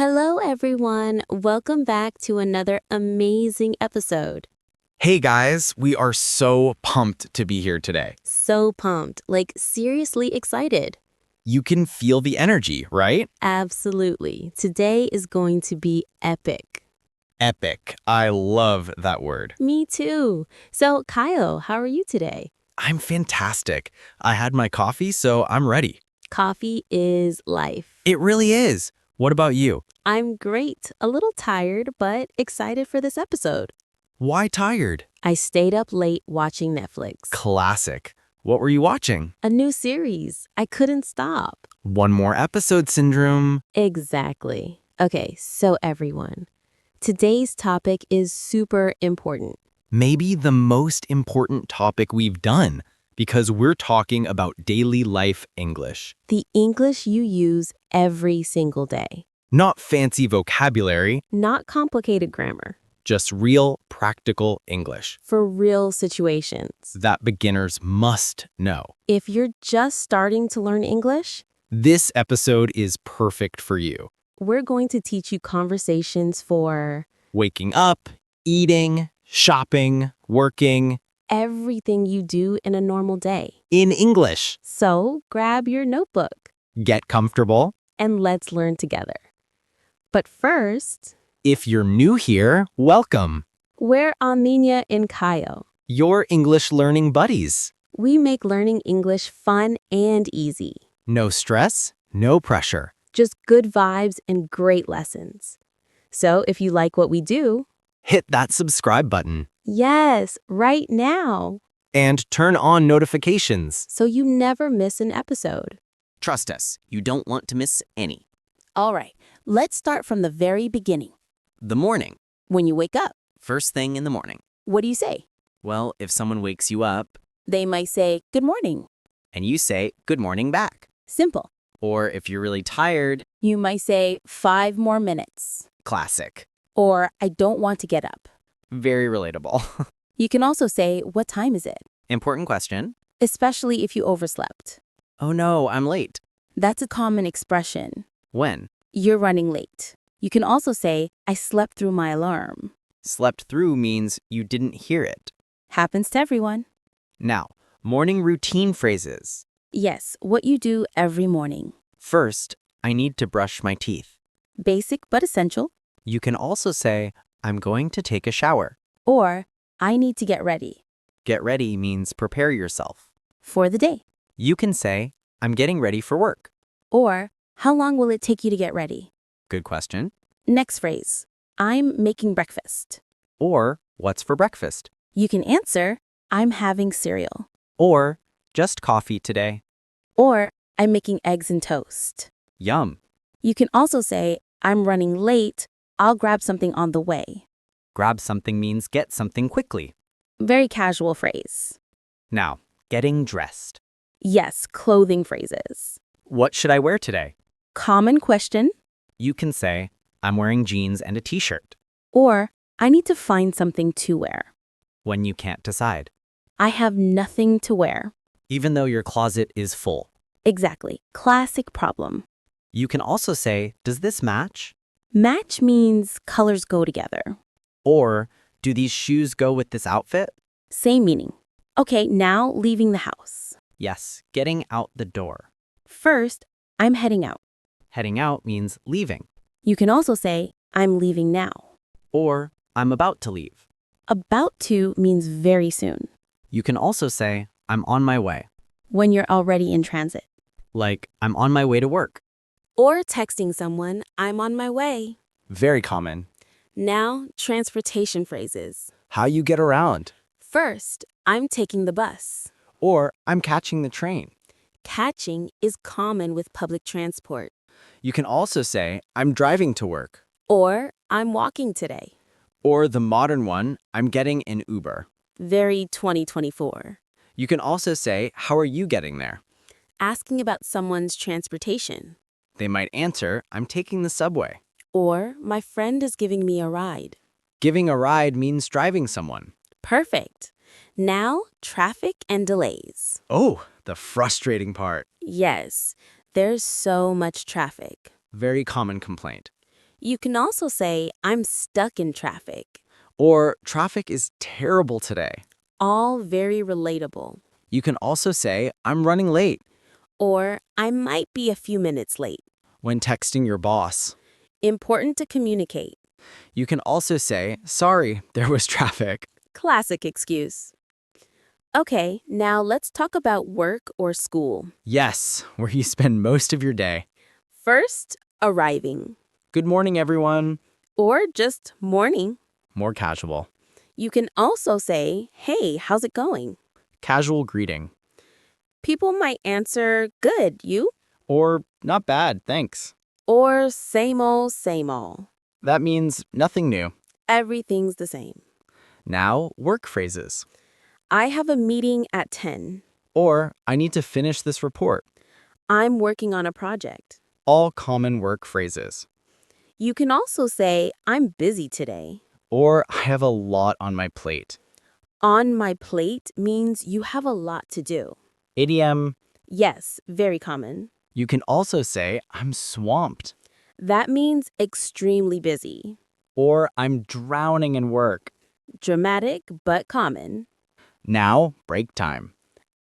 Hello, everyone. Welcome back to another amazing episode. Hey guys, we are so pumped to be here today. So pumped, like seriously excited. You can feel the energy, right? Absolutely. Today is going to be epic. Epic. I love that word. Me too. So, Kyle, how are you today? I'm fantastic. I had my coffee, so I'm ready. Coffee is life. It really is. What about you? I'm great. A little tired, but excited for this episode. Why tired? I stayed up late watching Netflix. Classic. What were you watching? A new series. I couldn't stop. One more episode syndrome. Exactly. Okay, so everyone, today's topic is super important. Maybe the most important topic we've done, because we're talking about daily life English. The English you use every single day. Not fancy vocabulary, Not complicated grammar. just real, practical English For real situations. that beginners must know. If you're just starting to learn English, This episode is perfect for you. we're going to teach you conversations for Waking up, eating, shopping, working everything you do in a normal day. in English. So grab your notebook Get comfortable. and let's learn together. But first, If you're new here, welcome. we're Aninia and Kyle. Your English learning buddies. We make learning English fun and easy. No stress, no pressure. Just good vibes and great lessons. So if you like what we do, Hit that subscribe button yes, right now, and turn on notifications. so you never miss an episode. Trust us, you don't want to miss any. All right, let's start from the very beginning. The morning, When you wake up, first thing in the morning. what do you say? Well, if someone wakes you up They might say, "Good morning." and you say, good morning back. Simple. Or if you're really tired, You might say, "5 more minutes." classic. Or, "I don't want to get up." Very relatable. You can also say, "What time is it?" Important question. Especially if you overslept. Oh no, I'm late. That's a common expression. When? You're running late. You can also say, "I slept through my alarm." Slept through means you didn't hear it. Happens to everyone. Now, morning routine phrases. Yes, what you do every morning. First, I need to brush my teeth. Basic but essential. You can also say, I'm going to take a shower. Or, "I need to get ready." Get ready means prepare yourself. For the day. You can say, I'm getting ready for work. Or, "How long will it take you to get ready?" Good question. Next phrase, "I'm making breakfast." Or, what's for breakfast? You can answer, "I'm having cereal." Or, just coffee today. Or, "I'm making eggs and toast." Yum. You can also say, "I'm running late. I'll grab something on the way." Grab something means get something quickly. Very casual phrase. Now, getting dressed. Yes, clothing phrases. What should I wear today? Common question. You can say, I'm wearing jeans and a t-shirt. Or, "I need to find something to wear." When you can't decide. "I have nothing to wear." Even though your closet is full. Exactly. Classic problem. You can also say, does this match? Match means colors go together. Or, do these shoes go with this outfit? Same meaning. Okay, now leaving the house. Yes, getting out the door. First, "I'm heading out." Heading out means leaving. You can also say, "I'm leaving now." Or, I'm about to leave. About to means very soon, You can also say, I'm on my way. when you're already in transit. Like, I'm on my way to work. Or texting someone, I'm on my way. Very common. Now, transportation phrases. How you get around. First, I'm taking the bus. Or I'm catching the train. Catching is common with public transport. You can also say, I'm driving to work. Or, I'm walking today. Or the modern one, I'm getting an Uber. Very 2024. You can also say, how are you getting there? Asking about someone's transportation. They might answer, I'm taking the subway. Or, my friend is giving me a ride. Giving a ride means driving someone. Perfect. Now, traffic and delays. Oh, the frustrating part. Yes, there's so much traffic. Very common complaint. You can also say, I'm stuck in traffic. Or traffic is terrible today. All very relatable. You can also say, I'm running late Or, I might be a few minutes late. when texting your boss. Important to communicate. You can also say, sorry, there was traffic. Classic excuse. Okay, now let's talk about work or school. Yes, where you spend most of your day. First, arriving. Good morning, everyone. Or just morning. More casual. You can also say, hey, how's it going? Casual greeting. People might answer, good, you? Or not bad, thanks. Or same old, same old. That means nothing new. Everything's the same. Now, work phrases. I have a meeting at 10. Or I need to finish this report. I'm working on a project. All common work phrases. You can also say, I'm busy today. Or I have a lot on my plate. On my plate means you have a lot to do. Idiom. Yes, very common. You can also say, I'm swamped. That means extremely busy. Or I'm drowning in work. Dramatic, but common. Now, break time.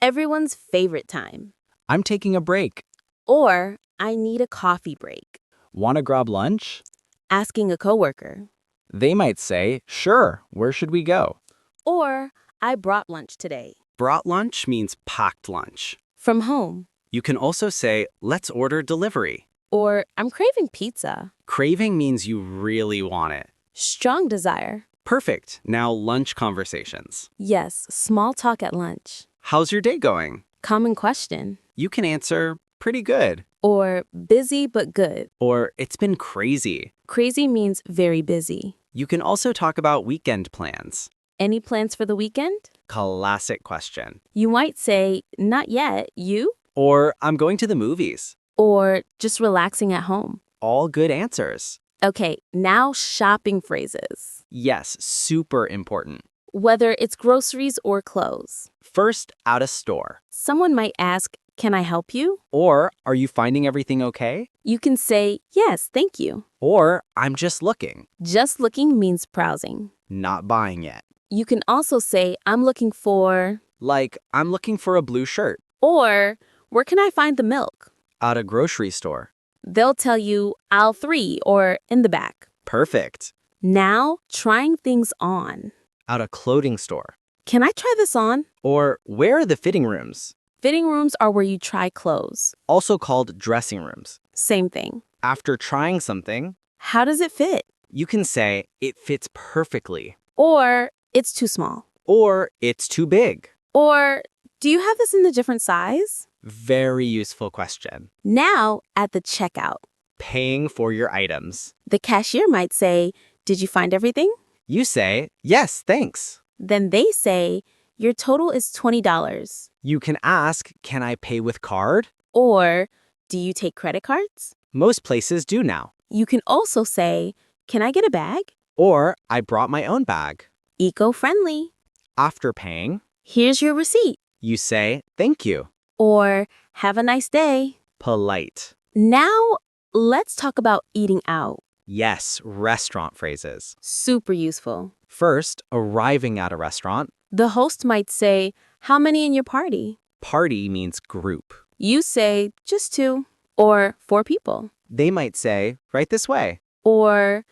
Everyone's favorite time. I'm taking a break. Or, I need a coffee break. Want to grab lunch? Asking a coworker. They might say, sure, where should we go? Or, I brought lunch today. Brought lunch means packed lunch. From home. You can also say, let's order delivery. Or, I'm craving pizza. Craving means you really want it. Strong desire. Perfect. Now lunch conversations. Yes, small talk at lunch. How's your day going? Common question. You can answer, pretty good. Or, busy but good. Or, it's been crazy. Crazy means very busy. You can also talk about weekend plans. Any plans for the weekend? Classic question. You might say, not yet, you? Or, I'm going to the movies. Or, just relaxing at home. All good answers. Okay, now shopping phrases. Yes, super important. Whether it's groceries or clothes. First, at a store. Someone might ask, can I help you? Or, are you finding everything okay? You can say, yes, thank you. Or, I'm just looking. Just looking means browsing. Not buying yet. You can also say, I'm looking for, Like, I'm looking for a blue shirt. or where can I find the milk? At a grocery store. They'll tell you aisle 3 or in the back. Perfect. Now, trying things on. At a clothing store. Can I try this on? Or, where are the fitting rooms? Fitting rooms are where you try clothes. Also called dressing rooms. Same thing. After trying something, How does it fit? you can say, it fits perfectly. Or it's too small. Or, it's too big. Or do you have this in a different size? Very useful question. Now, at the checkout, Paying for your items. the cashier might say, did you find everything? You say, yes, thanks. Then they say, your total is $20. You can ask, can I pay with card? Or, do you take credit cards? Most places do now. You can also say, can I get a bag? Or, I brought my own bag. Eco-friendly. After paying, Here's your receipt. you say, thank you. Or, have a nice day. Polite. Now, let's talk about eating out. Yes, restaurant phrases. Super useful. First, arriving at a restaurant. The host might say, how many in your party? Party means group. You say, just 2. Or 4 people. They might say, right this way. Or,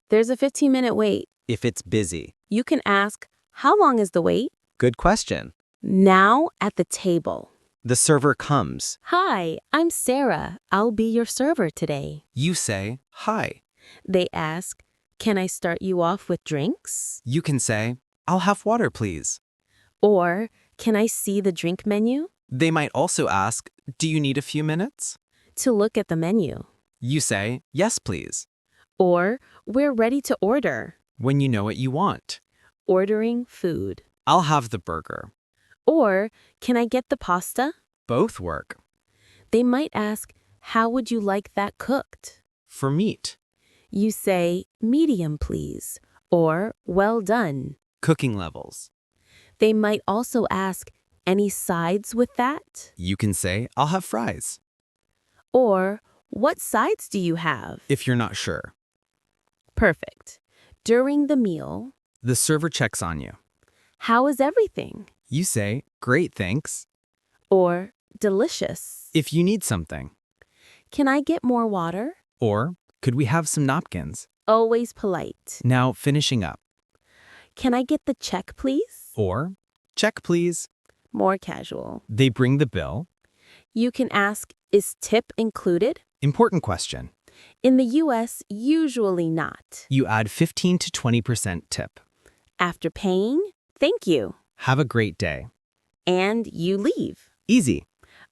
there's a 15-minute wait. If it's busy. You can ask, how long is the wait? Good question. Now at the table. The server comes. Hi, I'm Sarah. I'll be your server today. You say, hi. They ask, can I start you off with drinks? You can say, I'll have water, please. Or, can I see the drink menu? They might also ask, do you need a few minutes? To look at the menu. You say, yes, please, Or, we're ready to order. when you know what you want. Ordering food. I'll have the burger. Or, can I get the pasta? Both work. They might ask, how would you like that cooked? For meat, You say, medium, please. Or, well done. cooking levels. They might also ask, any sides with that? You can say, I'll have fries, Or, what sides do you have? if you're not sure. Perfect. During the meal, The server checks on you. how is everything? You say, great, thanks. Or delicious. If you need something. Can I get more water? Or, could we have some napkins? Always polite. Now, finishing up. Can I get the check, please? Or, check, please. More casual. They bring the bill. You can ask, is tip included? Important question. In the US, usually not. You add 15 to 20% tip. After paying, thank you. Have a great day. And you leave. Easy.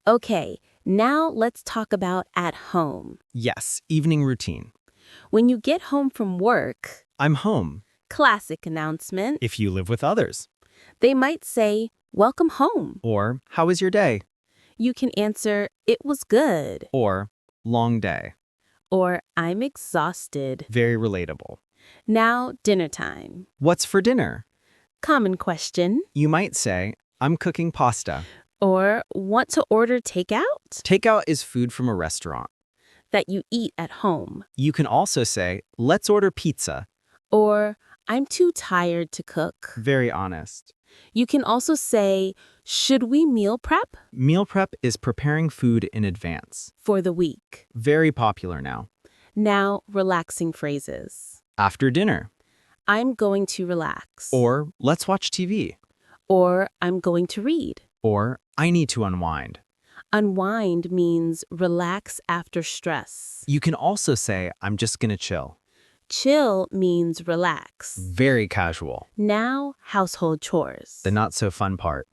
Okay, now let's talk about at home. Yes, evening routine. When you get home from work, I'm home. classic announcement, If you live with others. they might say, welcome home. Or, how was your day? You can answer, it was good. Or, long day. Or, I'm exhausted. Very relatable. Now, dinner time. What's for dinner? Common question. You might say, I'm cooking pasta. Or, want to order takeout? Takeout is food from a restaurant. That you eat at home. You can also say, let's order pizza. Or, I'm too tired to cook. Very honest. You can also say, should we meal prep? Meal prep is preparing food in advance. For the week. Very popular now. Now, relaxing phrases. After dinner. I'm going to relax. Or, let's watch TV. Or, I'm going to read. Or, I need to unwind. Unwind means relax after stress. You can also say, I'm just gonna chill. Chill means relax. Very casual. Now, household chores. The not so fun part.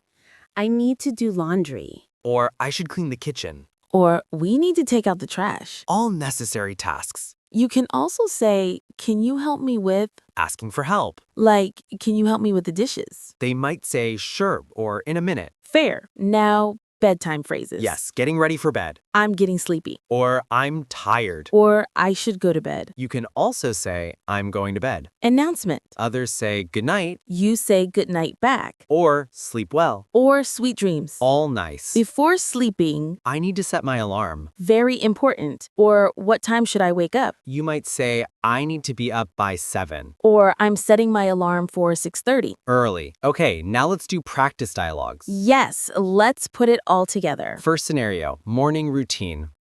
I need to do laundry. Or I should clean the kitchen. Or, we need to take out the trash. All necessary tasks. You can also say, can you help me with, Asking for help. like, can you help me with the dishes? They might say sure or in a minute. Fair. Now, bedtime phrases. Yes, getting ready for bed. I'm getting sleepy. Or I'm tired. Or, I should go to bed. You can also say I'm going to bed. Announcement. Others say good night You say good night back. or sleep well. Or sweet dreams. All nice. Before sleeping, I need to set my alarm. very important. Or, what time should I wake up? You might say I need to be up by 7. Or, I'm setting my alarm for 6:30. Early. Okay, now let's do practice dialogues. Yes, let's put it all together. First scenario, morning routine.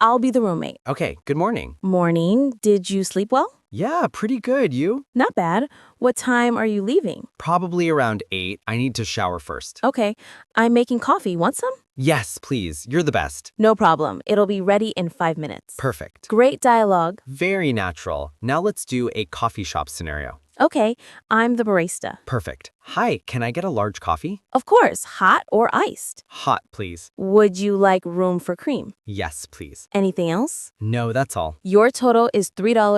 I'll be the roommate. Okay, good morning. Morning, did you sleep well? Yeah, pretty good. You? Not bad. What time are you leaving? Probably around 8. I need to shower first. Okay, I'm making coffee. Want some? Yes, please. You're the best. No problem. It'll be ready in 5 minutes. Perfect. Great dialogue. Very natural. Now let's do a coffee shop scenario. Okay, I'm the barista. Perfect. Hi, can I get a large coffee? Of course, hot or iced. Hot, please. Would you like room for cream? Yes, please. Anything else? No, that's all. Your total is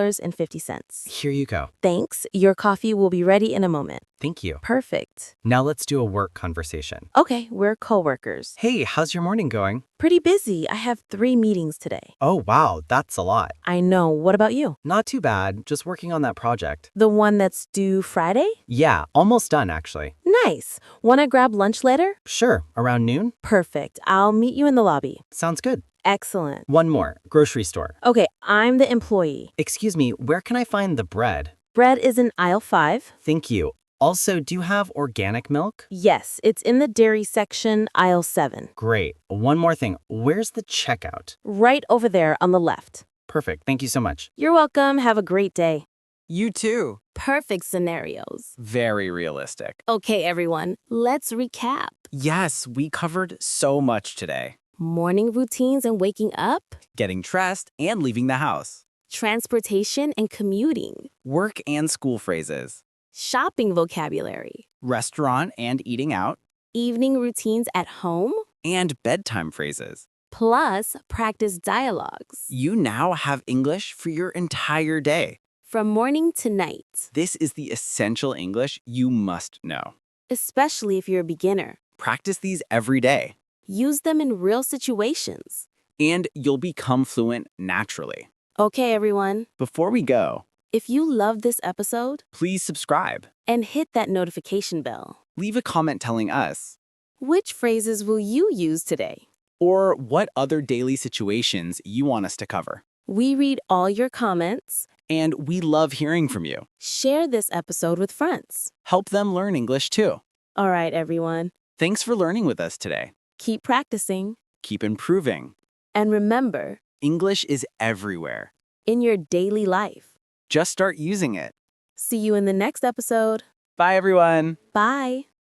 $3.50. Here you go. Thanks. Your coffee will be ready in a moment. Thank you. Perfect. Now let's do a work conversation. Okay, we're coworkers. Hey, how's your morning going? Pretty busy. I have 3 meetings today. Oh, wow, that's a lot. I know. What about you? Not too bad. Just working on that project. The one that's due Friday? Yeah, almost done, actually. Nice. Wanna grab lunch later? Sure, around noon? Perfect. I'll meet you in the lobby. Sounds good. Excellent. One more, grocery store. Okay, I'm the employee. Excuse me, where can I find the bread? Bread is in aisle 5. Thank you. Also, do you have organic milk? Yes, it's in the dairy section, aisle 7. Great. One more thing. Where's the checkout? Right over there on the left. Perfect. Thank you so much. You're welcome. Have a great day. You too. Perfect scenarios. Very realistic. Okay, everyone, let's recap. Yes, we covered so much today. Morning routines and waking up, Getting dressed and leaving the house. transportation and commuting, Work and school phrases. shopping vocabulary, Restaurant and eating out. evening routines at home, And bedtime phrases. plus practice dialogues. You now have English for your entire day. From morning to night, This is the essential English you must know. especially if you're a beginner. Practice these every day, Use them in real situations. and you'll become fluent naturally. Okay, everyone, Before we go, if you love this episode please subscribe. and hit that notification bell, Leave a comment telling us, which phrases will you use today? or what other daily situations you want us to cover. We read all your comments And we love hearing from you. Share this episode with friends. Help them learn English too. All right, everyone. Thanks for learning with us today. Keep practicing. Keep improving. And remember, English is everywhere. in your daily life. Just start using it. See you in the next episode. Bye, everyone. Bye.